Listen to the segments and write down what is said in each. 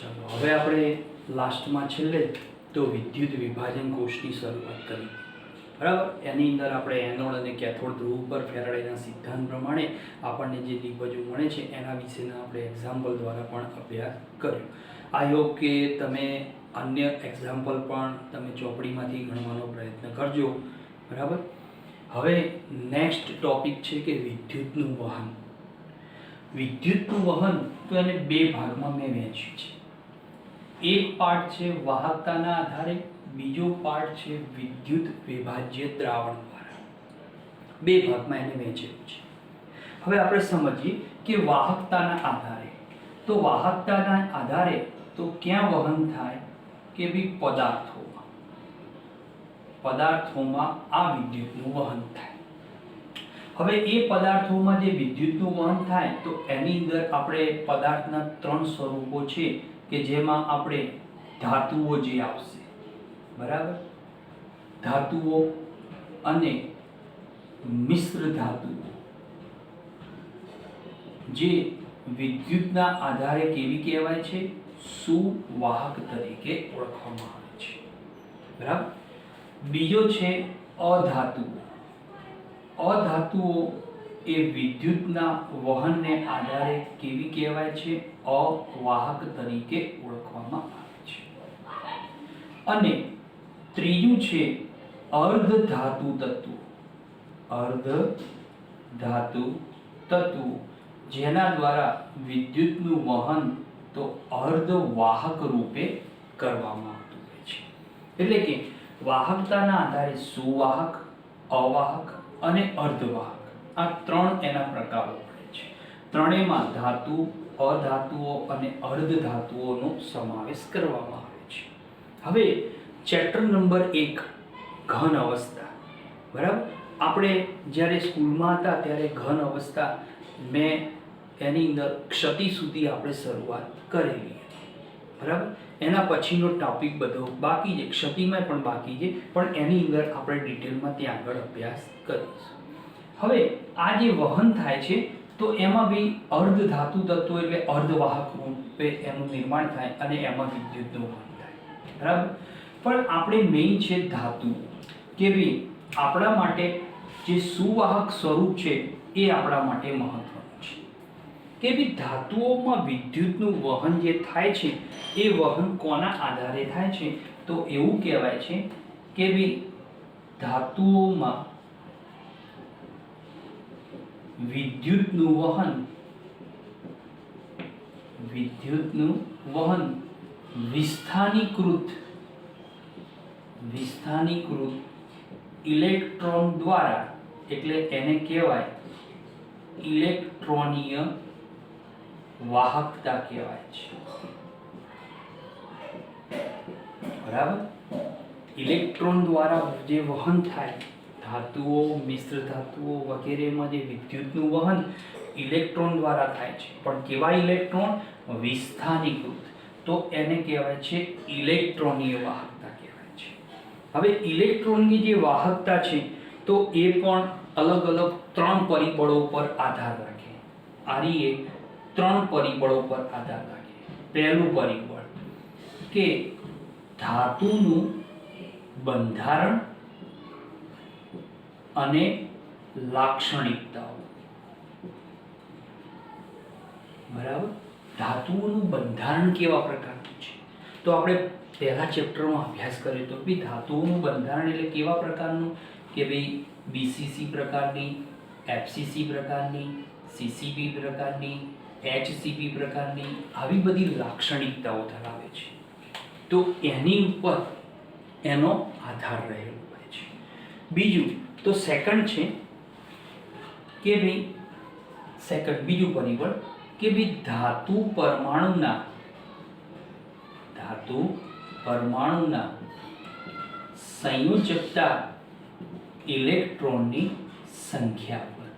ચાલો હવે આપણે લાસ્ટમાં છેલ્લે તો વિદ્યુત વિભાજન કોષની શરૂઆત કરી, બરાબર. એની અંદર આપણે એનોડ અને કેથોડ ધ્રુવ પર ફેરાડેના સિદ્ધાંત પ્રમાણે આપણને જે દિગ્ગજો મળે છે એના વિશેના આપણે એક્ઝામ્પલ દ્વારા પણ અભ્યાસ કર્યો. આઈ હોપ કે તમે અન્ય એક્ઝામ્પલ પણ તમે ચોપડીમાંથી ગણવાનો પ્રયત્ન કરજો, બરાબર. હવે નેક્સ્ટ ટોપિક છે કે વિદ્યુતનું વહન. વિદ્યુતનું વહન તો એને બે ભાગમાં મેં વહેંચ્યું છે. એક પાર્ટ છે વાહકતાના આધારે, બીજો પાર્ટ છે વિદ્યુત વિભાજ્ય દ્રાવણ દ્વારા. બે ભાગમાં એને વહેંચેલું છે. હવે આપણે સમજીએ કે વાહકતાના આધારે, તો વાહકતાના આધારે તો ક્યાં વહન થાય કે ભાઈ પદાર્થોમાં આ વિદ્યુતનું વહન થાય. હવે એ પદાર્થોમાં જે વિદ્યુતનું વહન થાય તો એની અંદર આપણે પદાર્થના ત્રણ સ્વરૂપો છે કે જેમાં આપણે ધાતુઓ જે આવશે, બરાબર, ધાતુઓ અને મિશ્ર ધાતુઓ જે વિદ્યુતના આધારે કેવી કહેવાય છે, સુવાહક તરીકે ઓળખવામાં આવે છે, બરાબર. બીજો છે અધાતુઓ. અધાતુઓ એ વિદ્યુતના વહનને આધારે કેવી કહેવાય છે, અવાહક તરીકે ઓળખવામાં આવે છે. અને ત્રીજું છે અર્ધધાતુ તત્વો. અર્ધધાતુ તત્વો જેના દ્વારા વિદ્યુતનું વહન તો અર્ધવાહક રૂપે કરવામાં આવતું હોય છે. એટલે કે વાહકતાના આધારે સુવાહક, અવાહક અને અર્ધવાહક, આ ત્રણ એના પ્રકારો પડે છે. ત્રણેયમાં ધાતુ, અધાતુઓ અને અર્ધધાતુઓનો સમાવેશ કરવામાં આવે છે. હવે ચેપ્ટર નંબર 1 ઘન અવસ્થા, બરાબર. આપણે જ્યારે સ્કૂલમાં હતા ત્યારે ઘન અવસ્થા મેં એની અંદર ક્ષતિ સુધી આપણે શરૂઆત કરેલી હતી, બરાબર. એના પછીનો ટોપિક બધો બાકી છે, ક્ષતિમાં પણ બાકી છે, પણ એની અંદર આપણે ડિટેલમાં ત્યાં આગળ અભ્યાસ કરીશું. હવે આ જે વહન થાય છે તો એમાં બી અર્ધધાતુ તત્વો એટલે અર્ધવાહક રૂપે એનું નિર્માણ થાય અને એમાં વિદ્યુતનું વહન થાય, બરાબર. પણ આપણે મેઇન છે ધાતુ કે ભાઈ આપણા માટે જે સુવાહક સ્વરૂપ છે એ આપણા માટે મહત્વનું છે કે ભાઈ ધાતુઓમાં વિદ્યુતનું વહન જે થાય છે એ વહન કોના આધારે થાય છે, તો એવું કહેવાય છે કે ભાઈ ધાતુઓમાં વિદ્યુતનું વહન વિસ્થાનીકૃત ઇલેક્ટ્રોન દ્વારા, એટલે એને કહેવાય ઇલેક્ટ્રોનીય વાહકતા કહેવાય છે, બરાબર. ઇલેક્ટ્રોન દ્વારા જે વહન થાય, ધાતુઓ, મિશ્ર ધાતુઓ વગેરેમાં જે વિદ્યુતનું વહન ઇલેક્ટ્રોન દ્વારા થાય છે, પણ કેવા ઇલેક્ટ્રોન, વિસ્થાનીકૃત, તો એને કહેવાય છે ઇલેક્ટ્રોનીય વાહકતા કહેવાય છે. હવે ઇલેક્ટ્રોનની જે વાહકતા છે તો એ પણ અલગ અલગ ત્રણ પરિબળો પર આધાર રાખે. આરી એ ત્રણ પરિબળો પર આધાર રાખે. પહેલું પરિબળ કે ધાતુનું બંધારણ અને લાક્ષણિકતાઓ, બરાબર. ધાતુઓનું બંધારણ કેવા પ્રકારનું છે તો આપણે પહેલા ચેપ્ટરમાં અભ્યાસ કર્યો તો કે ધાતુઓનું બંધારણ એટલે કેવા પ્રકારનું કે ભાઈ બીસીસી પ્રકારની, એફસીસી પ્રકારની, સીસીપી પ્રકારની, એચસીપી પ્રકારની, આવી બધી લાક્ષણિકતાઓ ધરાવે છે. તો એની ઉપર એનો આધાર રહેલો હોય છે. બીજું તો સેકન્ડ છે કે ભાઈ બીજું પરિબળ કે ભાઈ ધાતુ પરમાણુના સંયોજકતા ઇલેક્ટ્રોનની સંખ્યા પર.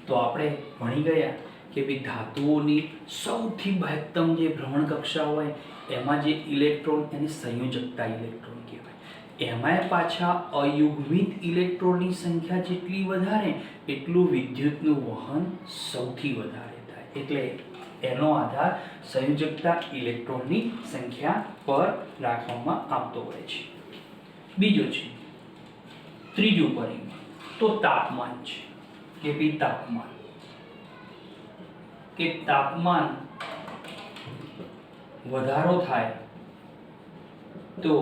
તો આપણે ભણી ગયા કે ભાઈ ધાતુઓની સૌથી મહત્તમ જે ભ્રમણ કક્ષા હોય એમાં જે ઇલેક્ટ્રોન એને સંયોજકતા ઇલેક્ટ્રોન કહેવાય. એમાંય પાછા અયુગ્મિત ઇલેક્ટ્રોનની સંખ્યા જેટલી વધારે એટલું વિદ્યુતનું વહન સૌથી વધારે થાય. એટલે એનો આધાર સંયોજકતા ઇલેક્ટ્રોનની સંખ્યા પર રાખવામાં આવતો હોય છે. બીજો છે ત્રીજું પરિબળ, તો તાપમાન છે કે ભાઈ તાપમાન વધારો થાય તો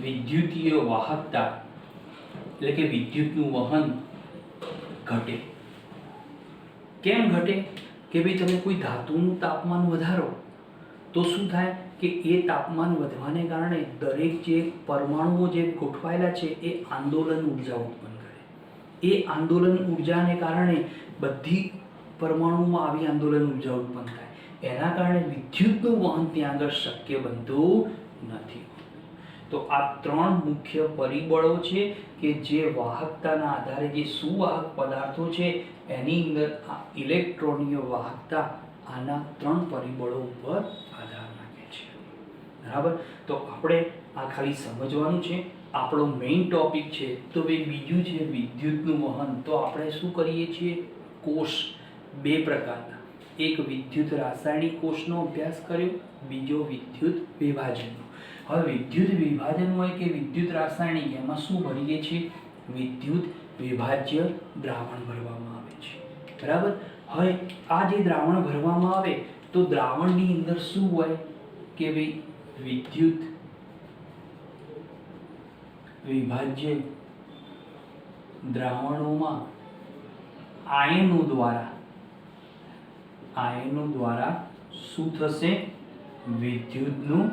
વિદ્યુતીય વાહકતા એટલે કે વિદ્યુતનું વહન ઘટે. કેમ ઘટે? કે ભાઈ તમે કોઈ ધાતુનું તાપમાન વધારો તો શું થાય કે એ તાપમાન વધવાને કારણે દરેક જે પરમાણુઓ જે ગોઠવાયેલા છે એ આંદોલન ઉર્જા ઉત્પન્ન કરે. એ આંદોલન ઉર્જાને કારણે બધી પરમાણુમાં આવી આંદોલન ઉર્જા ઉત્પન્ન થાય. એના કારણે વિદ્યુતનું વહન ત્યાં આગળ શક્ય બનતું નથી. તો આ ત્રણ મુખ્ય પરિબળો છે કે જે વાહકતાના આધારે જે સુવાહક પદાર્થો છે એની અંદર આ ઇલેક્ટ્રોનીય વાહકતા આના ત્રણ પરિબળો ઉપર આધાર રાખે છે. બરાબર? તો આપણે આ ખાલી સમજવાનું છે. આપણો મેઇન ટોપિક છે તો ભાઈ બીજું છે વિદ્યુતનું વહન. તો આપણે શું કરીએ છીએ? કોષ બે પ્રકારના, એક વિદ્યુત રાસાયણિક કોષનો અભ્યાસ કર્યો, બીજો વિદ્યુત વિભાજનનો. હવે વિદ્યુત વિભાજન હોય કે વિદ્યુત રાસાયણિક, એમાં શું ભરીએ છીએ? વિદ્યુત વિભાજ્ય દ્રાવણ ભરવામાં આવે છે. બરાબર? હવે આ જે દ્રાવણ ભરવામાં આવે તો દ્રાવણની અંદર શું હોય કે ભાઈ વિદ્યુત વિભાજ્ય દ્રાવણોમાં આયનો દ્વારા શું થશે? વિદ્યુતનું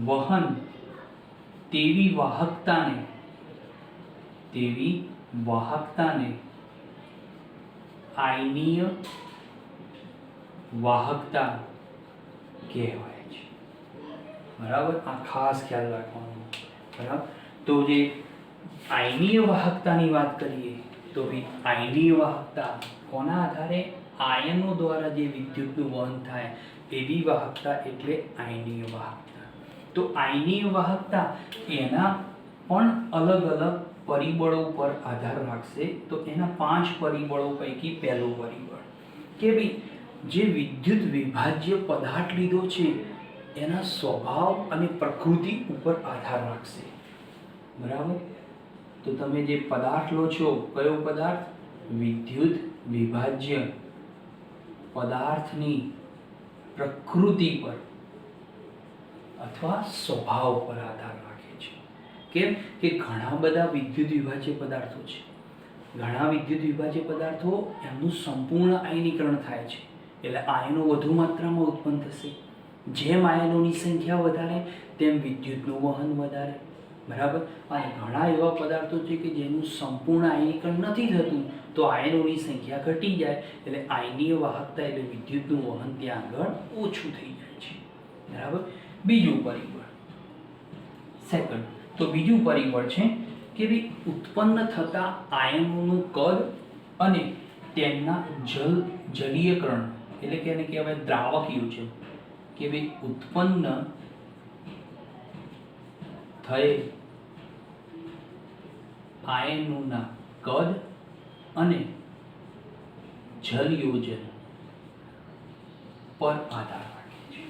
વહન તેવી વાહકતાને આયનીય વાહકતા કહેવાય છે. બરાબર? આ ખાસ ખ્યાલ રાખવાનો. બરાબર? તો જે આયનીય વાહકતાની વાત કરીએ તો આયનીય વાહકતા કોના આધારે? આયનો દ્વારા જે વિદ્યુતનું વહન થાય એવી વાહકતા એટલે આયનીય વાહકતા. તો આયનીય વાહકતા એના પણ અલગ અલગ પરિબળો પર આધાર રાખશે. તો એના 5 પરિબળો પૈકી પહેલું પરિબળ કે ભાઈ જે વિદ્યુત વિભાજ્ય પદાર્થ લીધો છે એના સ્વભાવ અને પ્રકૃતિ ઉપર આધાર રાખશે. બરાબર? તો તમે જે પદાર્થ લો છો, કયો પદાર્થ? વિદ્યુત વિભાજ્ય પદાર્થની પ્રકૃતિ પર અથવા સ્વભાવ પર આધાર રાખે છે. કેમ કે ઘણા બધા વિદ્યુત વિભાજ્ય પદાર્થો છે. ઘણા વિદ્યુત વિભાજ્ય પદાર્થો એમનું સંપૂર્ણ આયનીકરણ થાય છે, એટલે આયનો વધુ માત્રામાં ઉત્પન્ન થશે. જેમ આયનોની સંખ્યા વધારે તેમ વિદ્યુતનું વહન વધારે. બરાબર? અને ઘણા એવા પદાર્થો છે કે જેનું સંપૂર્ણ આયનીકરણ નથી થતું તો આયનોની સંખ્યા ઘટી જાય, એટલે આયનીય વાહકતા એટલે વિદ્યુતનું વહન ત્યાં આગળ ઓછું થઈ જાય છે. બરાબર? બીજું પરિબળ સેકન્ડ, તો બીજું પરિબળ છે કે ભાઈ ઉત્પન્ન થતા આયનોનું કદ અને તેમના જલીયકરણ એટલે કે એને કહેવાય દ્રાવકીય છે કે ભાઈ ઉત્પન્ન થયેલ આયનોના કદ અને જલયોજન પર આધાર રાખે છે.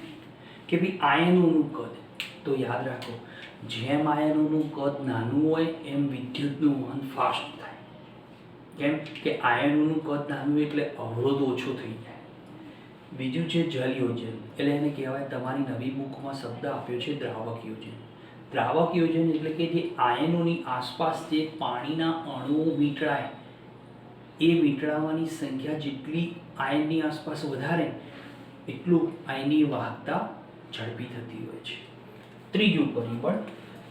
કે ભાઈ આયનોનું કદ, તો યાદ રાખો જેમ આયનોનું કદ નાનું હોય એમ વિદ્યુતનું વહન ફાસ્ટ થાય. કેમ કે આયનોનું કદ નાનું એટલે અવરોધ ઓછો થઈ જાય. બીજું છે જલયોજન, એટલે એને કહેવાય, તમારી નવી બુકમાં શબ્દ આપ્યો છે દ્રાવક યોજન. દ્રાવક યોજન એટલે કે જે આયનોની આસપાસ જે પાણીના અણુઓ વીંટળાય એ વીંટળાવાની સંખ્યા જેટલી આયનની આસપાસ વધારે એટલું આયનીય વાહકતા ઝડપી થતી હોય છે. ત્રીજું પરિબળ,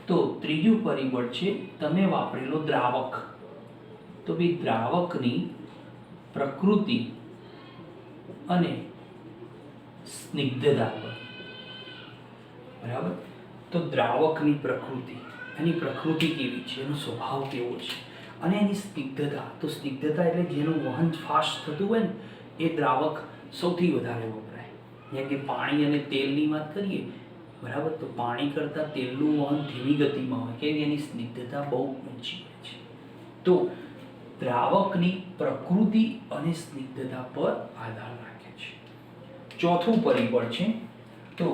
તો ત્રીજું પરિબળ છે તમે વાપરેલો દ્રાવક. તો ભાઈ દ્રાવકની પ્રકૃતિ અને સ્નિગ્ધતા પર. બરાબર? તો દ્રાવકની પ્રકૃતિ, એની પ્રકૃતિ કેવી છે, એનો સ્વભાવ કેવો છે, અને એની સ્નિગ્ધતા. તો સ્નિગ્ધતા એટલે જેનું વહન ફાસ્ટ થતું હોય ને એ દ્રાવક સૌથી વધારે વપરાય. જેમ કે પાણી અને તેલની વાત કરીએ, બરાબર, તો પાણી કરતાં તેલનું વહન ધીમી ગતિમાં હોય કેમ કે એની સ્નિગ્ધતા બહુ ઊંચી હોય છે. તો દ્રાવકની પ્રકૃતિ અને સ્નિગ્ધતા પર આધાર રાખે છે. ચોથું પરિબળ છે તો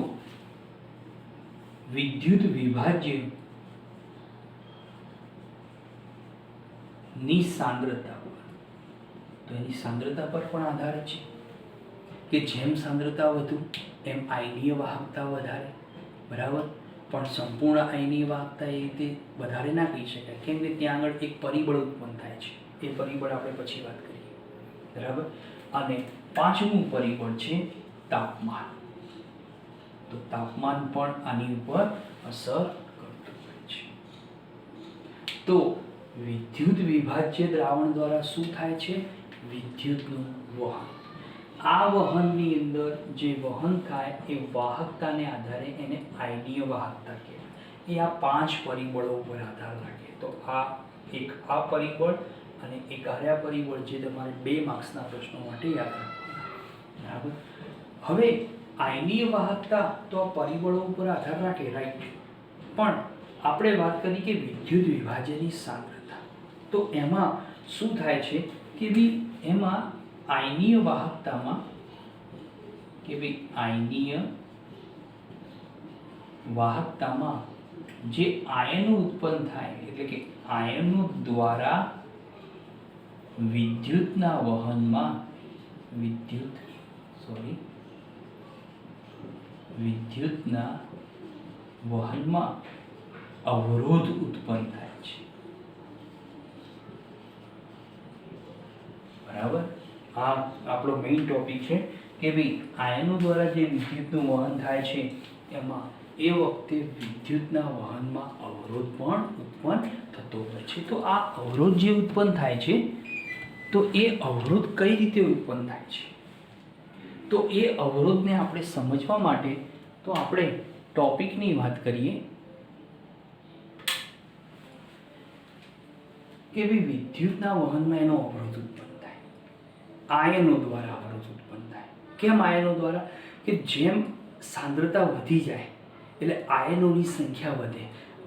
વિદ્યુત વિભાજ્ય ની સાંદ્રતા પર. તો એની સાંદ્રતા પર પણ આધાર છે કે જેમ સાંદ્રતા વધુ એમ આયનીય વાહકતા વધારે, બરાબર. પણ સંપૂર્ણ આયનીય વાહકતા એ રીતે વધારે ના કહી શકાય, કેમ કે ત્યાં આગળ એક પરિબળ ઉત્પન્ન થાય છે. એ પરિબળ આપણે પછી વાત કરીએ, બરાબર. અને પાંચમું પરિબળ છે તાપમાન. તો તાપમાન પણ આની ઉપર અસર કરતું હોય છે. તો વિદ્યુત વિભાજ્ય દ્રાવણ દ્વારા શું થાય છે? વિદ્યુતનું વહન. આ વહનની અંદર જે વહન થાય એ વાહકતાને આધારે એને આયનીય વાહકતા કહેવાય. એ આ પાંચ પરિબળો ઉપર આધાર રાખે. તો આ એક આ પરિબળ અને એક આ પરિબળ જે તમારે 2 માર્ક્સના પ્રશ્નો માટે યાદ રાખવાના, બરાબર. હવે આયનીય વાહકતા તો આ પરિબળો ઉપર આધાર રાખે, રાઈટ. પણ આપણે વાત કરી કે વિદ્યુત વિભાજ્યની સાંદ્રતા, તો એમાં શું થાય છે કે એમાં આયનીય વાહકતામાં આયનીય વાહકતામાં જે આયનો ઉત્પન્ન થાય, એટલે કે આયનો દ્વારા વિદ્યુતના વહનમાં વિદ્યુતના વહનમાં અવરોધ ઉત્પન્ન થાય છે, બરાબર. આ આપણો મેઇન ટોપિક છે કે આયનો દ્વારા જે વિદ્યુતનું વહન થાય છે એમાં એ વખતે વિદ્યુતના વહનમાં અવરોધ પણ ઉત્પન્ન થતો હોય છે. તો આ અવરોધ જે ઉત્પન્ન થાય છે, તો એ અવરોધ કઈ રીતે ઉત્પન્ન થાય છે? તો એ અવરોધને આપણે સમજવા માટે તો આપણે ટોપિકની વાત કરીએ કે વિદ્યુતના વહનમાં એનો અવરોધ ઉત્પન્ન થાય, આયનો દ્વારા અવરોધ ઉત્પન્ન થાય. કેમ આયનો દ્વારા? કે જેમ સાંદ્રતા વધી જાય એટલે આયનોની સંખ્યા વધે.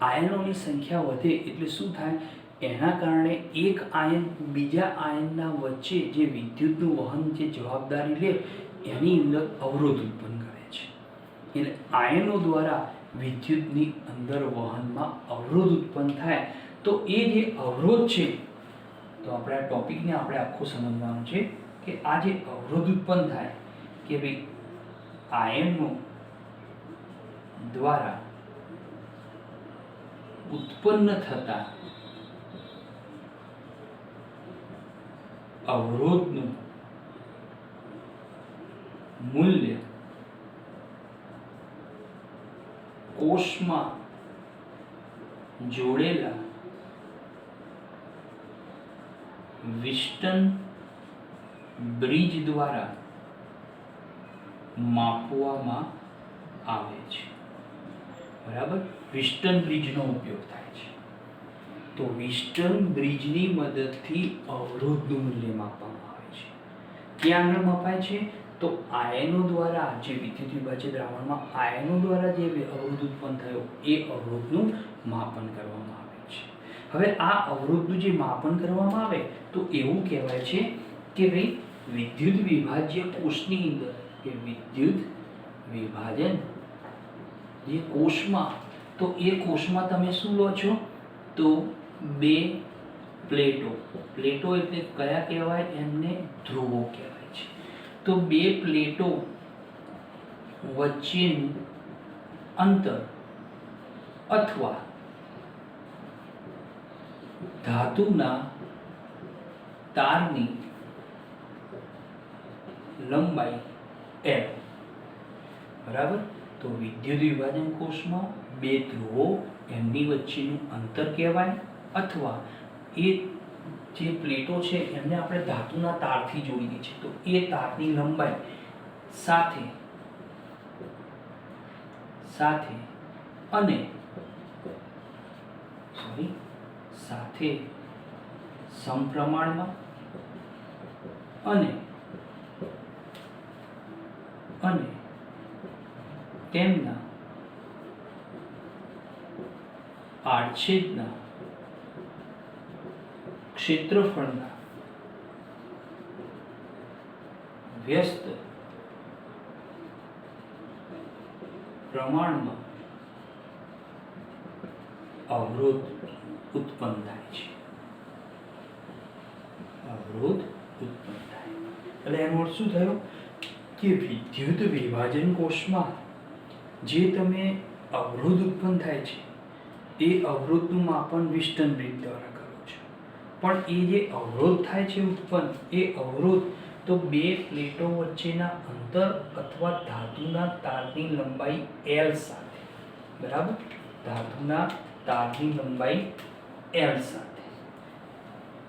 આયનોની સંખ્યા વધે એટલે શું થાય? એના કારણે એક આયન બીજા આયનના વચ્ચે જે વિદ્યુતનું વહન જે જવાબદારી લે એની અંદર અવરોધ ઉત્પન્ન કરે છે. એટલે આયનો દ્વારા વિદ્યુતની અંદર વહનમાં અવરોધ ઉત્પન્ન થાય. તો એ જે અવરોધ છે, તો આપણે આ ટોપિકને આપણે આખો સમજવાનું છે કે આ જે અવરોધ ઉત્પન્ન થાય કે આયનો દ્વારા ઉત્પન્ન થતા અવરોધનું મૂલ્ય કોષમાં જોડેલા વિસ્ટન બ્રિજ દ્વારા માપવામાં આવે છે, બરાબર. વિસ્ટન બ્રિજનો ઉપયોગ થાય છે. તો વિસ્ટન બ્રિજની મદદથી અવરોધનું મૂલ્ય માપવામાં આવે છે. ક્યાં આગળ મપાય છે? તો આયનો દ્વારા જે વિદ્યુત વિભાજ્ય દ્રાવણમાં આયનો દ્વારા જે અવરોધ ઉત્પન્ન થયો એ અવરોધનું માપન કરવામાં આવે છે. હવે આ અવરોધનું જે માપન કરવામાં આવે તો એવું કહેવાય છે કે વિદ્યુત વિભાજ્ય કોષની અંદર કે વિદ્યુત વિભાજન જે કોષમાં, તો એ કોષમાં તમે શું લો છો? તો 2 પ્લેટો. પ્લેટો એટલે કયા કહેવાય? એમને ધ્રુવો કહેવાય છે. તો 2 પ્લેટો વચ્ચેનું અંતર અથવા ધાતુના તારની લંબાઈ L, બરાબર. તો વિદ્યુત વિભાજન કોષમાં 2 ધ્રુવો એમની વચ્ચેનું અંતર કહેવાય, અથવા એ જે પ્લેટો છે એમને આપણે ધાતુના તારથી જોડીએ છીએ, તો એ તારની લંબાઈ સાથે સમપ્રમાણમાં અને તેમના આડછેદના ક્ષેત્રફળના વ્યસ્ત પ્રમાણમાં અવરોધ ઉત્પન્ન થાય છે. અવરોધ ઉત્પન્ન થાય એટલે એનો અર્થ શું થયો કે વિદ્યુત વિભાજન કોષમાં જે તમે અવરોધ ઉત્પન્ન થાય છે એ અવરોધનું માપન વિસ્ટન બ્રિજ દ્વારા કરો છો. પણ એ જે અવરોધ થાય છે ઉત્પન્ન, એ અવરોધ તો બે પ્લેટો વચ્ચેના અંતર અથવા ધાતુના તારની લંબાઈ L સાથે, બરાબર, ધાતુના તારની લંબાઈ L સાથે,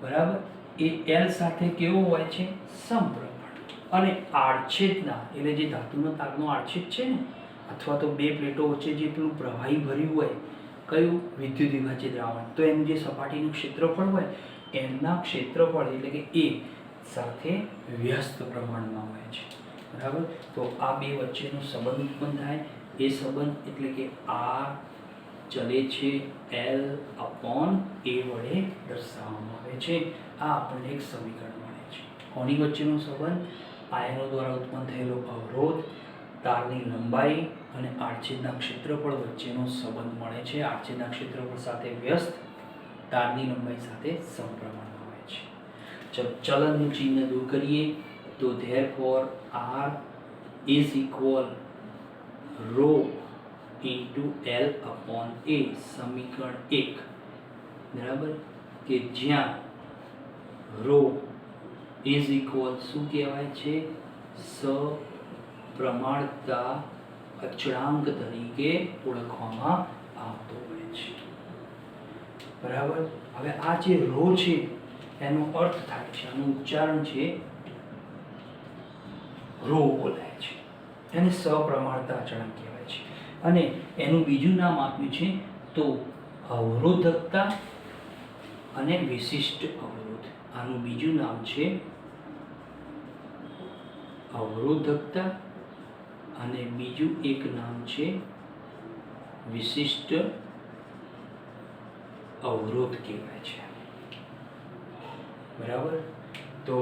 બરાબર, એ L સાથે કેવો હોય છે? સમપ્રમાણ. અને આડછેદના એટલે જે ધાતુના તારનો આડછેદ છે ને, અથવા તો બે પ્લેટો વચ્ચે જે પેલું પ્રવાહી ભર્યું હોય, કયું? વિદ્યુત વિભાજિત દ્રાવણ, તો એનું જે સપાટીનું ક્ષેત્રફળ હોય એમના ક્ષેત્રફળ એટલે કે એ સાથે વ્યસ્ત પ્રમાણમાં હોય છે, બરાબર. તો આ બે વચ્ચેનો સંબંધ ઉત્પન્ન થાય. એ સંબંધ એટલે કે R ચલે છે L/A વડે દર્શાવવામાં આવે છે. આ આપણને એક સમીકરણ મળે છે. કોની વચ્ચેનો સંબંધ? આયનો દ્વારા ઉત્પન્ન થયેલો અવરોધ, તારની લંબાઈ અને આડછેદના ક્ષેત્રફળ વચ્ચેનો સંબંધ મળે છે. આડછેદના ક્ષેત્રફળ સાથે વ્યસ્ત, તારની લંબાઈ સાથે સમપ્રમાણમાં હોય છે. ચલો ચલનનું ચિહ્ન દૂર કરીએ તો therefore R is equal rho into L/A, સમીકરણ 1, બરાબર, કે જ્યાં rho is equal શું કહેવાય છે? સપ્રમાણતા અચળાંક તરીકે ઓળખવામાં આવતો હોય છે, બરાબર. હવે આ જે rho છે એનો અર્થ થાય છે, આનું ઉચ્ચારણ છે rho બોલાય છે. એને સપ્રમાણતા અચળાંક કહેવાય છે. અને એનું બીજું નામ આપ્યું છે તો અવરોધકતા અને વિશિષ્ટ અવરોધ. આનું બીજું નામ છે અવરોધકતા અને બીજું એક નામ છે વિશિષ્ટ અવરોધ કહેવાય છે, બરાબર. તો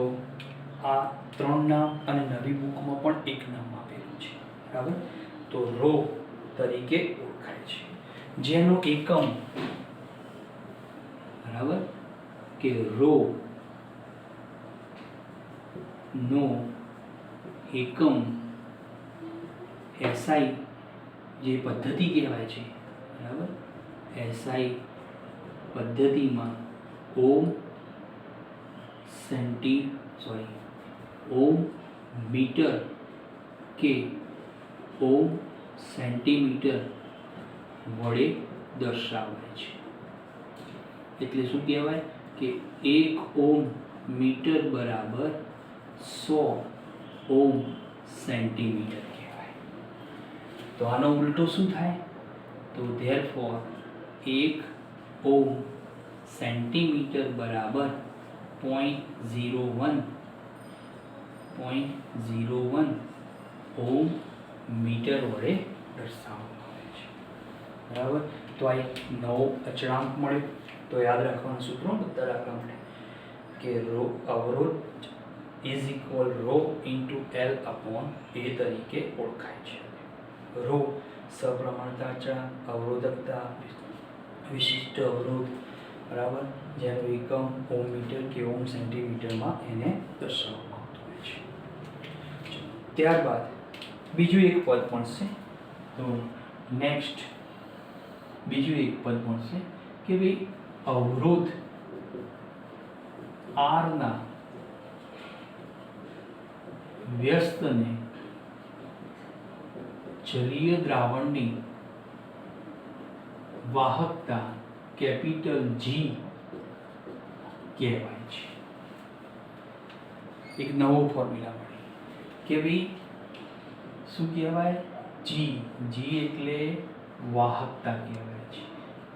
આ ત્રણ નામ અને નવી બુકમાં પણ એક નામ આપેલું છે, બરાબર. તો rho તરીકે ઓળખાય છે, જેનો એકમ, બરાબર, કે rho નો એકમ SI જે પદ્ધતિ કહેવાય છે, બરાબર, SI પદ્ધતિમાં ઓમ મીટર કે ઓમ સેન્ટીમીટર વડે દર્શાવાય છે. એટલે શું કહેવાય કે 1 ઓમ મીટર બરાબર 100 ઓમ સેન્ટીમીટર કહેવાય. તો આનો ઉલટો શું થાય? તો therefore 1 ઓમ સેન્ટીમીટર બરાબર 0.01 ઓમ મીટર વડે દર્શાવવામાં આવે છે, બરાબર. તો આ એક નવો અચળાંક મળ્યો. તો યાદ રાખવાના સૂત્રો બધા રાખવા માટે કે અવરોધ is equal rho into L/A તરીકે ઓળખાય છે. rho સપ્રમાણતા અચળાંક, અવરોધકતા, વિશિષ્ટ અવરોધ, બરાબર, જેનો એકમ ઓમ મીટર કે ઓમ સેન્ટીમીટરમાં એને દર્શાવવામાં આવતું હોય છે. ત્યારબાદ બીજું એક પદ પણ છે. તો નેક્સ્ટ બીજું એક પદ પણ છે કે ભાઈ અવરોધ R ના વ્યસ્તને જલીય દ્રાવણની વાહકતા કેપિટલ G કહેવાય છે. એક નવો ફોર્મ્યુલા મળે કે ભાઈ શું કહેવાય? G એટલે વાહકતા કહેવાય છે.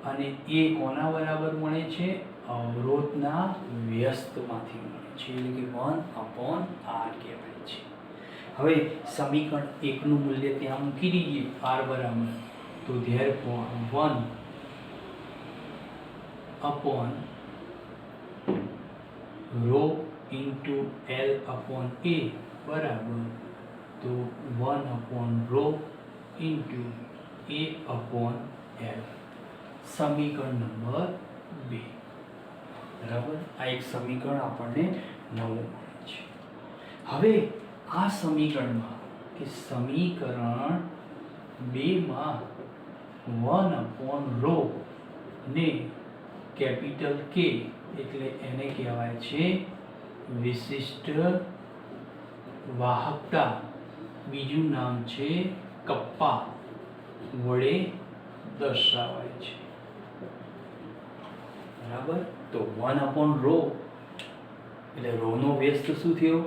અને એ કોના બરાબર મળે છે? અવરોધના વ્યસ્તમાંથી મળે છે, એટલે કે 1/R કહેવાય છે. હવે સમીકરણ 1 નું મૂલ્ય ત્યાં મૂકી દઈએ R બરાબર, તો therefore 1/rho into L/A બરાબર, તો 1/rho into A/L. સમીકરણ નંબર 2. બરાબર, આ એક સમીકરણ આપણને નવું મળે છે. હવે આ સમીકરણમાં કે સમીકરણ 2 માં 1/ρ ને કેપિટલ K એટલે એને કહેવાય છે વિશિષ્ટ વાહકતા, બીજું નામ છે કપ્પા, વડે દર્શાવાય છે. બરાબર, તો 1/ρ એટલે ρનો વ્યસ્ત શું થયો?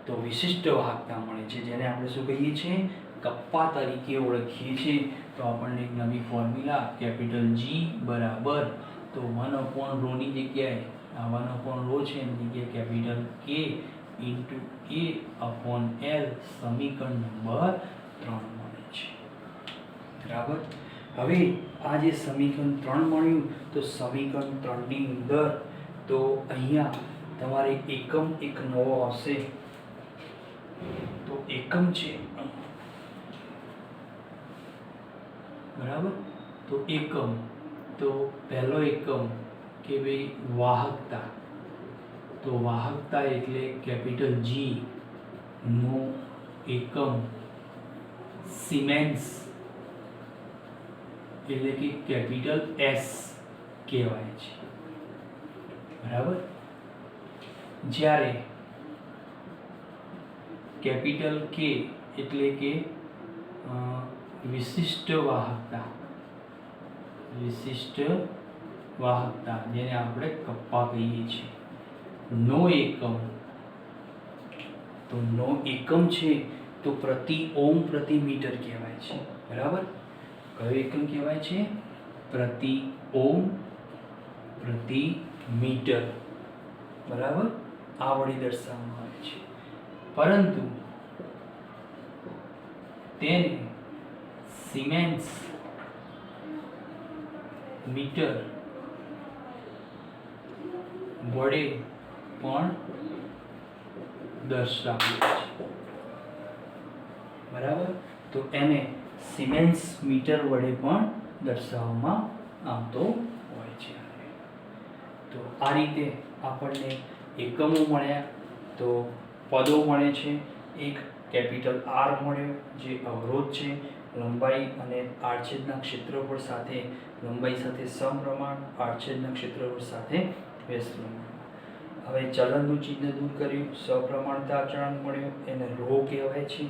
તો વિશિષ્ટ વાહકતા મળે છે, જેને આપણે શું કહીએ છીએ? કપ્પા તરીકે ઓળખીએ છીએ. તો આપણને એક નવી ફોર્મ્યુલા કેપિટલ G બરાબર, તો 1/ρ ની જગ્યાએ આ 1/ρ છે એની જગ્યાએ કેપિટલ K ઇન્ટુ A/L સમીકરણ નંબર 3 મળે છે. બરાબર, હવે આ જે સમીકરણ 3 મળ્યું, તો સમીકરણ 3 ની અંદર તો અહીંયા તમારે એકમ એક નવો આવશે. તો એકમ છે, બરાબર, તો એકમ, તો પહેલો એકમ કે ભાઈ વાહકતા. તો વાહકતા એટલે કેપિટલ G નો એકમ સિમેન્સ એટલે કે કેપિટલ S કહેવાય છે. બરાબર, જ્યારે કેપિટલ K એટલે કે વિશિષ્ટ વાહકતા, વિશિષ્ટ વાહકતા જેને આપણે કપ્પા કહીએ છીએ, નો એકમ, તો નો એકમ છે તો પ્રતિ ઓમ પ્રતિ મીટર કહેવાય છે. બરાબર, કયો એકમ કહેવાય છે? પ્રતિ ઓમ પ્રતિ મીટર. બરાબર, આ વડે દર્શાવવામાં આવે છે, પરંતુ તેને સિમેન્સ મીટર વડે પણ દર્શાવે છે. બરાબર, તો એને સિમેન્સ મીટર વડે પણ દર્શાવવામાં આવતો હોય છે. તો આ રીતે આપણને એકમો મળ્યા, તો પદો મળે છે. એક કેપિટલ R મળ્યો જે અવરોધ છે, લંબાઈ અને આડછેદના ક્ષેત્રફળ સાથે, લંબાઈ સાથે સમપ્રમાણ, આડછેદના ક્ષેત્રફળ સાથે વ્યસ્ત પ્રમાણ. હવે ચલનનું ચિહ્ન દૂર કર્યું, સપ્રમાણતા અચળાંક મળ્યો, એને ρ કહેવાય છે.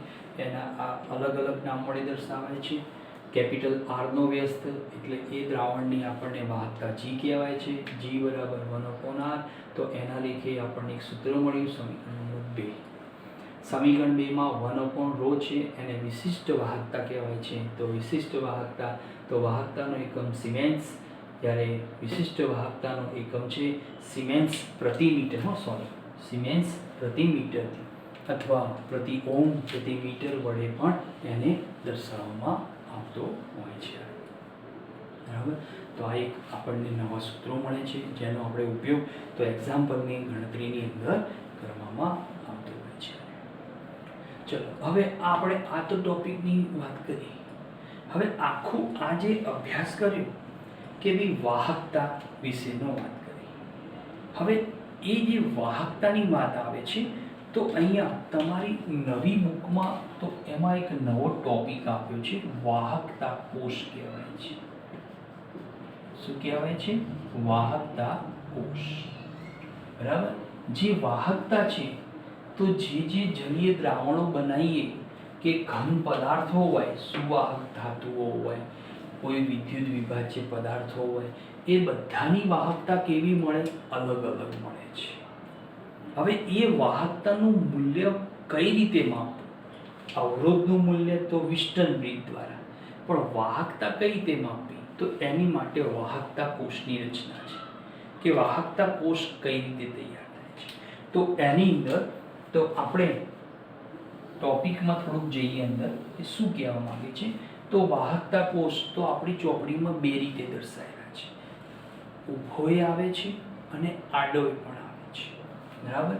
એના આ અલગ અલગ નામ વડે દર્શાવાય છે. કેપિટલ R નો વ્યસ્ત એટલે એ દ્રાવણની આપણને વાહકતા G કહેવાય છે. G બરાબર 1/R. તો એના લેખે આપણને એક સૂત્ર મળ્યું, સમીકરણ નંબર 2. સમીકરણ 2 માં 1/ρ છે એને વિશિષ્ટ વાહકતા કહેવાય છે. તો વિશિષ્ટ વાહકતા, તો વાહકતાનો એકમ સિમેન્સ, જ્યારે વિશિષ્ટ વાહકતાનો એકમ છે સિમેન્સ પ્રતિ મીટર, સિમેન્સ પ્રતિ મીટર અથવા પ્રતિ ઓમ પ્રતિ મીટર વડે પણ એને દર્શાવવામાં આવતો હોય છે. બરાબર, તો આ એક આપણને નવા સૂત્રો મળે છે જેનો આપણે ઉપયોગ તો એક્ઝામ્પલની ગણતરીની અંદર કરવામાં આવતો હોય છે. ચલો, હવે આપણે આ તો ટોપિકની વાત કરી. હવે આખું આ જે અભ્યાસ કર્યો કે ભાઈ વાહકતા વિશેનો વાત કરી. હવે એ જે વાહકતાની વાત આવે છે, તો અહીંયા તમારી નવી બુકમાં તો એમાં એક નવો ટોપિક આપ્યો છે, વાહકતા કોષ કહેવાય છે. શું કહેવાય છે? વાહકતા કોષ. બરાબર, જે વાહકતા છે તો જે જલીય દ્રાવણો બનાવીએ કે ઘન પદાર્થો હોય, સુવાહક ધાતુઓ હોય, કોઈ વિદ્યુત વિભાજ્ય પદાર્થો હોય, એ બધાની વાહકતા કેવી મળે? અલગ અલગ મળે છે. હવે એ વાહકતાનું મૂલ્ય કઈ રીતે માપવું? અવરોધનું મૂલ્ય તો વિસ્ટન બ્રિજ દ્વારા, પણ વાહકતા કઈ રીતે માપવી? તો એની માટે વાહકતા કોષની રચના છે કે વાહકતા કોષ કઈ રીતે તૈયાર થાય છે. તો એની અંદર તો આપણે ટોપિકમાં થોડુંક જઈએ અંદર એ શું કહેવા માંગે છે. તો વાહકતા કોષ તો આપણી ચોપડીમાં બે રીતે દર્શાવેલા છે, ઊભોય આવે છે અને આડોય પણ આવે છે. બરાબર,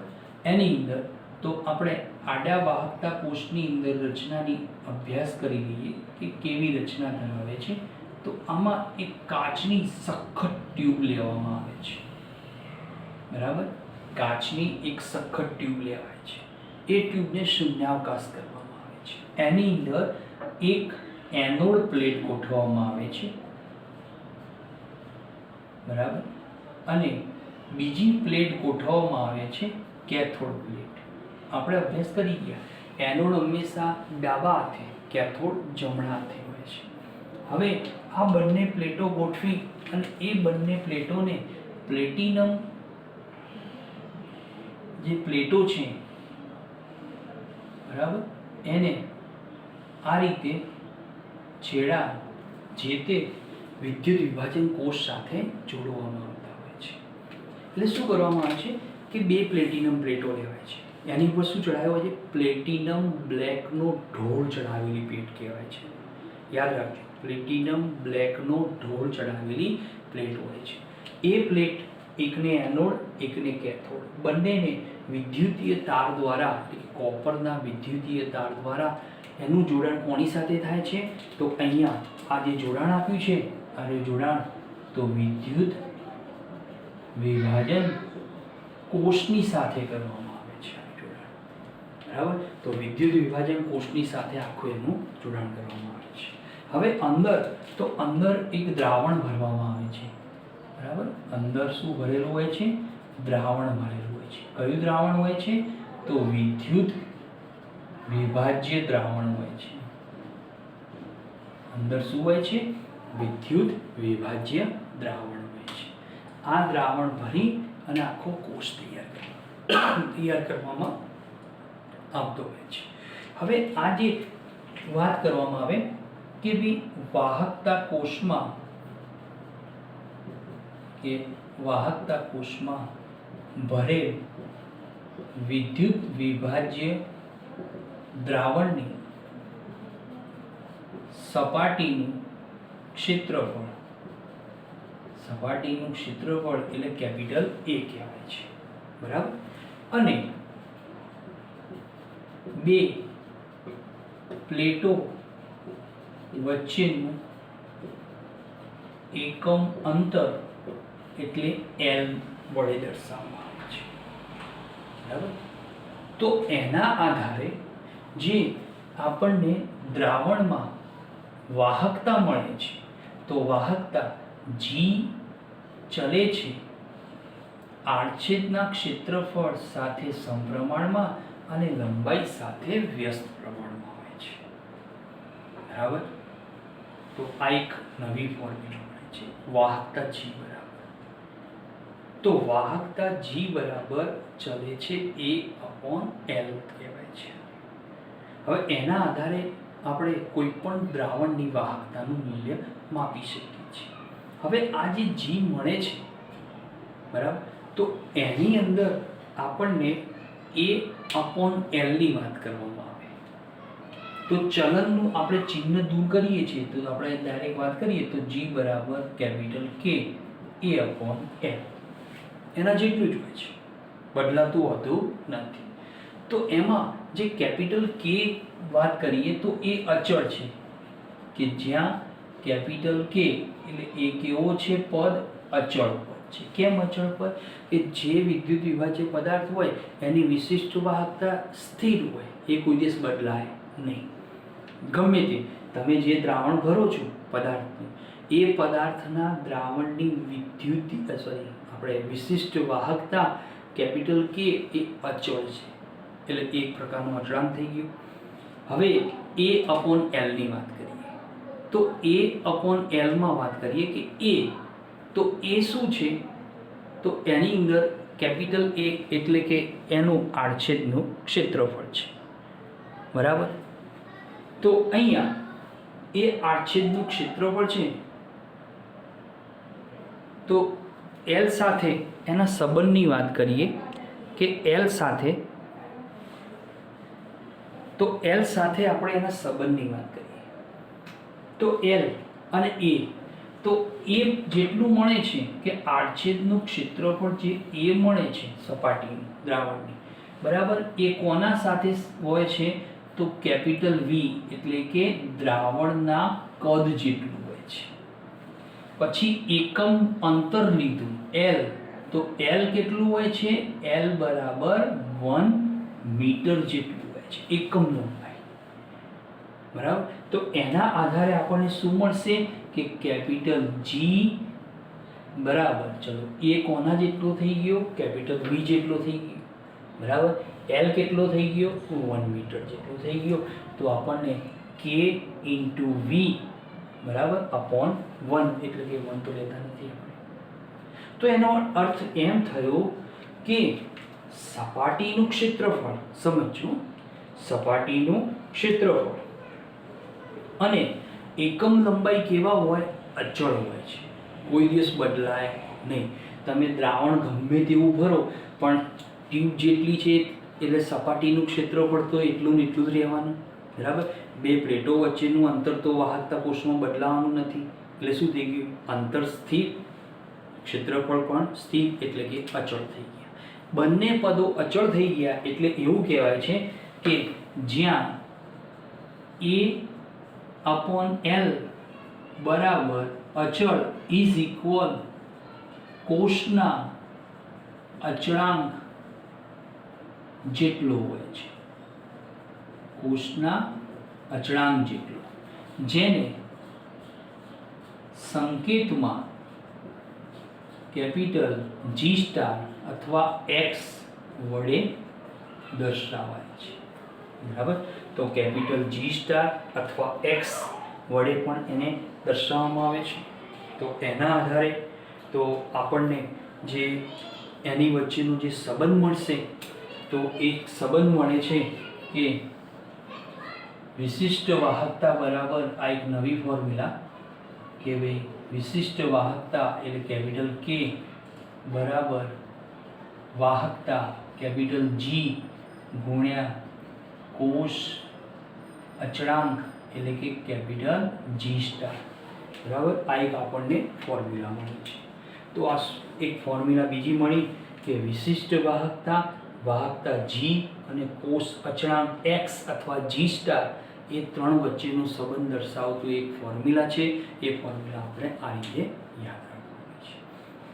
એની અંદર તો આપણે આડા વાહકતા કોષની અંદર રચનાની અભ્યાસ કરી લઈએ કે કેવી રચના ધરાવે છે. તો આમાં એક કાચની સખત ટ્યુબ લેવામાં આવે છે. બરાબર, કાચની એક સખત ટ્યુબ લેવાય છે. એ ટ્યુબને શૂન્યાવકાશ કરવામાં આવે છે. એની અંદર એક એનોડ પ્લેટ ગોઠવવામાં આવે છે. બરાબર, અને બીજી પ્લેટ ગોઠવવામાં આવે છે કેથોડ પ્લેટ. આપણે અભ્યાસ કરી ગયા, એનોડ હંમેશા ડાબા હાથે, કેથોડ જમણા હાથે હોય છે. હવે આ બંને પ્લેટો ગોઠવી અને એ બંને પ્લેટોને પ્લેટિનમ જે પ્લેટો છે, બરાબર, એને આ રીતે છેડા જે તે વિદ્યુત વિભાજન કોષ સાથે જોડવામાં આવતા હોય છે. એટલે શું કરવામાં આવે છે કે બે પ્લેટિનમ પ્લેટો લેવાય છે. એની ઉપર શું ચડાવ્યો હોય છે? પ્લેટિનમ બ્લેકનો ઢોળ ચડાવેલી પ્લેટ કહેવાય છે. યાદ રાખજો, પ્લેટિનમ બ્લેકનો ઢોળ ચડાવેલી પ્લેટ હોય છે. એ પ્લેટ, એકને એનોડ એકને કેથોડ, બંનેને વિદ્યુતીય તાર દ્વારા, એટલે કે કોપરના વિદ્યુતીય તાર દ્વારા એનું જોડાણ કોની સાથે થાય છે? તો અહીંયા આ જે જોડાણ આપ્યું છે, આ જોડાણ તો વિદ્યુત વિભાજન કોષની સાથે કરવામાં આવે છે. આ જોડાણ, બરાબર, તો વિદ્યુત વિભાજન કોષની સાથે આખું એનું જોડાણ કરવામાં આવે છે. હવે અંદર, તો અંદર એક દ્રાવણ ભરવામાં આવે છે. બરાબર, અંદર શું ભરેલું હોય છે? દ્રાવણ ભરેલું હોય છે. કયું દ્રાવણ હોય છે? તો વિદ્યુત વિભાજ્ય દ્રાવણ હોય છે. અંદર શું હોય છે? વિદ્યુત વિભાજ્ય દ્રાવણ હોય છે. આ દ્રાવણ ભરી અને આખો કોષ તૈયાર કરવામાં આવતો હોય છે. હવે આ જે વાત કરવામાં આવે કે ભાઈ વાહકતા કોષમાં ભરેલ વિદ્યુત વિભાજ્ય દ્રાવણની સપાટીનું ક્ષેત્રફળ એટલે કેપિટલ A કહેવાય છે. બરાબર, અને બે પ્લેટો વચ્ચેનું એકમ અંતર એટલે L વડે દર્શાવવામાં આવે છે. બરાબર, તો એના આધારે જે આપણને દ્રાવણમાં વાહકતા મળે છે, તો વાહકતા G ચલે છે આડછેદના ક્ષેત્રફળ સાથે સમપ્રમાણમાં અને લંબાઈ સાથે વ્યસ્ત પ્રમાણમાં હોય છે. બરાબર, તો આ એક નવી ફોર્મ્યુલા મળે છે, વાહકતા G બરાબર. તો વાહકતા G બરાબર ચલે છે A/L કહેવાય છે. હવે એના આધારે આપણે કોઈ પણ દ્રાવણની વાહકતાનું મૂલ્ય માપી શકીએ છીએ. હવે આ જે G મળે છે, બરાબર, તો એની અંદર આપણને A/L ની વાત કરવામાં આવે. તો ચલનનું આપણે ચિહ્ન દૂર કરીએ છીએ, તો આપણે ડાયરેક્ટ વાત કરીએ તો G બરાબર કેપિટલ K A/L, એના જેટલું જ હોય છે, બદલાતું હોતું નથી. તો એમાં જે કેપિટલ K વાત કરીએ તો એ અચળ છે, કે જ્યાં કેપિટલ K એટલે એ કેવો છે? પદ, અચળ પદ છે. કેમ અચળ પદ? કે જે વિદ્યુત વિભાજ્ય પદાર્થ હોય એની વિશિષ્ટ વાહકતા સ્થિર હોય, એ કોઈ દિવસ બદલાય નહીં. ગમે તે તમે જે દ્રાવણ ભરો છો પદાર્થનું, એ પદાર્થના દ્રાવણની વિશિષ્ટ વાહકતા કેપિટલ K એ અચળ છે, એટલે એક પ્રકારનું અચળાંક થઈ ગયું. હવે A/L ની વાત કરીએ તો A/L માં વાત કરીએ કે A, તો A શું છે? તો એની અંદર કેપિટલ A એટલે કે એનું આડછેદનું ક્ષેત્રફળ છે. બરાબર, તો અહીંયા એ આડછેદનું ક્ષેત્રફળ છે, તો L સાથે એના સંબંધની વાત કરીએ કે L સાથે આપણે એના સંબંધની વાત કરીએ તો L અને A, તો એ જેટલું મળે છે કે આડછેદનું ક્ષેત્રફળ જે A મળે છે સપાટીનું દ્રાવણની, બરાબર, એ કોના સાથે હોય છે? તો કેપિટલ વી એટલે કે દ્રાવણના કદ જેટલું હોય છે. પછી એકમ અંતર લીધું એલ, તો એલ કેટલું હોય છે? એલ બરાબર 1 મીટર જેટલું હોય છે, એકમ લંબાઈ. બરાબર, તો એના આધારે આપણને શું મળશે કે કેપિટલ જી બરાબર, ચલો એ કોના જેટલો થઈ ગયો? કેપિટલ વી જેટલો થઈ ગયો. બરાબર, એલ કેટલો થઈ ગયો? 1 મીટર જેટલો થઈ ગયો. તો આપણને કે ઇન્ટુ વી બરાબર અપોન 1, એટલે કે 1 તો લેતા નથી આપણે. તો એનો અર્થ એમ થયો કે સપાટીનું ક્ષેત્રફળ, સમજો, સપાટીનું ક્ષેત્રફળ અને એકમ લંબાઈ કેવા હોય? અચળ હોય છે, કોઈ દિવસ બદલાય નહીં. તમે દ્રાવણ ગમે તેવું ભરો પણ ટ્યુબ જેટલી છે એટલે સપાટીનું ક્ષેત્રફળ તો એટલું ને એટલું જ રહેવાનું. બરાબર, બે પ્લેટો વચ્ચેનું અંતર તો વાહકતા કોષમાં બદલાવાનું નથી. એટલે શું થઈ ગયું? અંતર સ્થિર, ક્ષેત્રફળ પણ સ્થિર, એટલે કે અચળ થઈ ગયા. બંને પદો અચળ થઈ ગયા એટલે એવું કહેવાય છે કે જ્યાં એ અપોન એલ બરાબર અચળ ઇઝ ઇક્વલ કોષના અચળાંક જેટલો હોય છે, કોષના અચળાંક જેટલો, જેને સંકેતમાં કેપિટલ જી સ્ટાર અથવા એક્સ વડે દર્શાવાય છે. બરાબર, તો કેપિટલ જી સ્ટાર અથવા એક્સ વડે પણ એને દર્શાવવામાં આવે છે. તો એના આધારે તો આપણને જે એની વચ્ચેનો જે સંબંધ મળશે, તો એક સંબંધ મળે છે કે વિશિષ્ટ વાહકતા બરાબર, આ એક નવી ફોર્મ્યુલા કે ભાઈ વિશિષ્ટ વાહકતા એટલે કેપિટલ કે બરાબર વાહકતા કેપિટલ જી ગુણ્યા કોષ અચળાંક એટલે કે કેપિટલ જી સ્ટાર. બરાબર, આ એક આપણને ફોર્મ્યુલા મળી છે. તો આ એક ફોર્મ્યુલા બીજી મળી કે વિશિષ્ટ વાહકતા, વાહકતા જી અને કોષ અચળાંક એક્સ અથવા જી સ્ટાર એ ત્રણ વચ્ચેનો સંબંધ દર્શાવતું એક ફોર્મ્યુલા છે. એ ફોર્મ્યુલા આપણે આ રીતે યાદ રાખવાનું છે.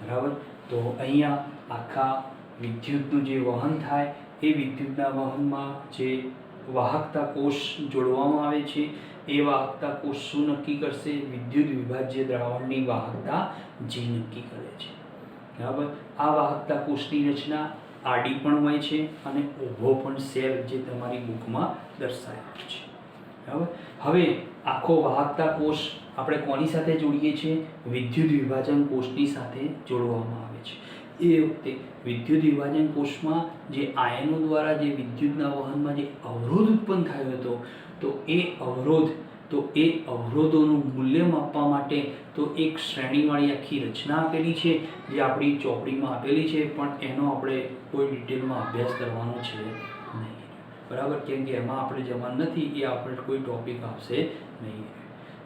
બરાબર, તો અહીંયા આખા વિદ્યુતનું જે વહન થાય એ વિદ્યુતના વહનમાં જે વાહકતા કોષ જોડવામાં આવે છે, એ વાહકતા કોષ શું નક્કી કરશે? વિદ્યુત વિભાજ્ય દ્રાવણની વાહકતા જી નક્કી કરે છે. બરાબર, આ વાહકતા કોષની રચના આડી પણ હોય છે અને ઊભો પણ સેલ જે તમારી બુકમાં દર્શાવેલો છે. બરાબર, હવે આખો વાહકતા કોષ આપણે કોની સાથે જોડીએ છીએ? વિદ્યુત વિભાજન કોષની સાથે જોડવામાં આવે છે. એ વખતે વિદ્યુત વિભાજન કોષમાં જે આયનો દ્વારા જે વિદ્યુતના વહનમાં જે અવરોધ ઉત્પન્ન થયો હતો, તો એ અવરોધોનું મૂલ્ય માપવા માટે તો એક શ્રેણીવાળી આખી રચના આપેલી છે, જે આપણી ચોપડીમાં આપેલી છે, પણ એનો આપણે કોઈ ડિટેલમાં અભ્યાસ કરવાનો છે નહીં. બરાબર, કેમ કે એમાં આપણે જવાનું નથી, એ આપણે કોઈ ટોપિક આપશે નહીં.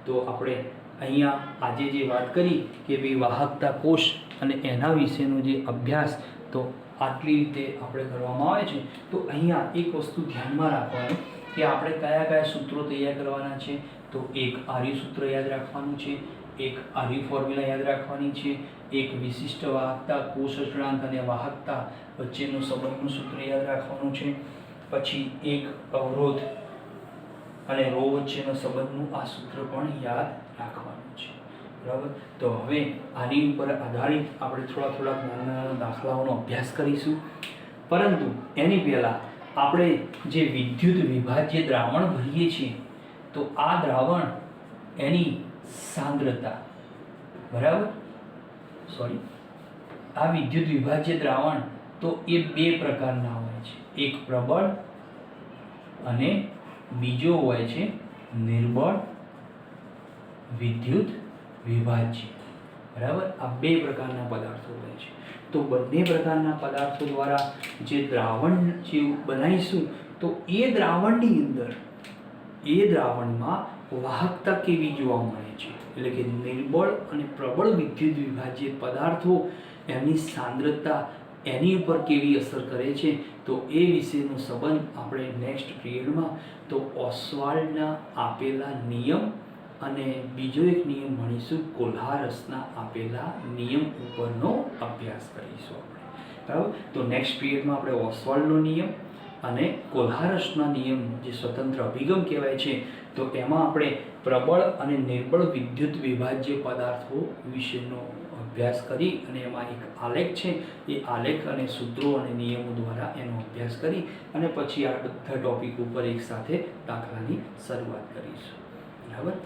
તો આપણે અહીંયા આજે જે વાત કરી કે ભાઈ વાહકતા કોષ અને એના વિશેનો જે અભ્યાસ, તો આટલી રીતે આપણે કરવામાં આવે છે. તો અહીંયા એક વસ્તુ ધ્યાનમાં રાખવાનું કે આપણે કયા કયા સૂત્રો તૈયાર કરવાના છે. તો એક આર્ય સૂત્ર યાદ રાખવાનું છે, એક આર્ય ફોર્મ્યુલા યાદ રાખવાની છે, એક વિશિષ્ટ વાહકતા કોષ અચળાંક અને વાહકતા વચ્ચેનો સંબંધનું સૂત્ર યાદ રાખવાનું છે, પછી એક અવરોધ અને રો વચ્ચેનો સંબંધનું આ સૂત્ર પણ યાદ રાખવાનું છે. બરાબર, તો હવે આની ઉપર આધારિત આપણે થોડા નાના દાખલાઓનો અભ્યાસ કરીશું. પરંતુ એની પહેલાં આપણે જે વિદ્યુત વિભાજ્ય દ્રાવણ ભરીએ છીએ, તો આ દ્રાવણ એની સાંદ્રતા, બરાબર, આ વિદ્યુત વિભાજ્ય દ્રાવણ તો એ બે પ્રકારના હોય છે, એક પ્રબળ અને બીજો હોય છે નિર્બળ વિદ્યુત વિભાજ્ય. બરાબર, આ બે પ્રકારના પદાર્થો હોય છે. તો બંને પ્રકારના પદાર્થો દ્વારા જે દ્રાવણ જે બનાવીશું, તો એ દ્રાવણની અંદર એ દ્રાવણમાં વાહકતા કેવી જોવા મળે છે, એટલે કે નિર્બળ અને પ્રબળ વિદ્યુત વિભાજ્ય પદાર્થો એમની સાંદ્રતા એની ઉપર કેવી અસર કરે છે, તો એ વિશેનો સંબંધ આપણે નેક્સ્ટ પીરિયડમાં તો ઓસ્વાલ્ડના આપેલા નિયમ અને બીજો એક નિયમ ભણીશું, કોલ્હારસના આપેલા નિયમ ઉપરનો અભ્યાસ કરીશું આપણે, બરાબર. તો નેક્સ્ટ પીરિયડમાં આપણે ઓસ્વાલ્ડનો નિયમ અને કોલ્હારસના નિયમ જે સ્વતંત્ર અભિગમ કહેવાય છે, તો એમાં આપણે પ્રબળ અને નિર્બળ વિદ્યુત વિભાજ્ય પદાર્થો વિશેનો અભ્યાસ કરી અને એમાં એક આલેખ છે, એ આલેખ અને સૂત્રો અને નિયમો દ્વારા એનો અભ્યાસ કરી અને પછી આ બધા ટોપિક ઉપર એક સાથે દાખલાની શરૂઆત કરીશું, બરાબર.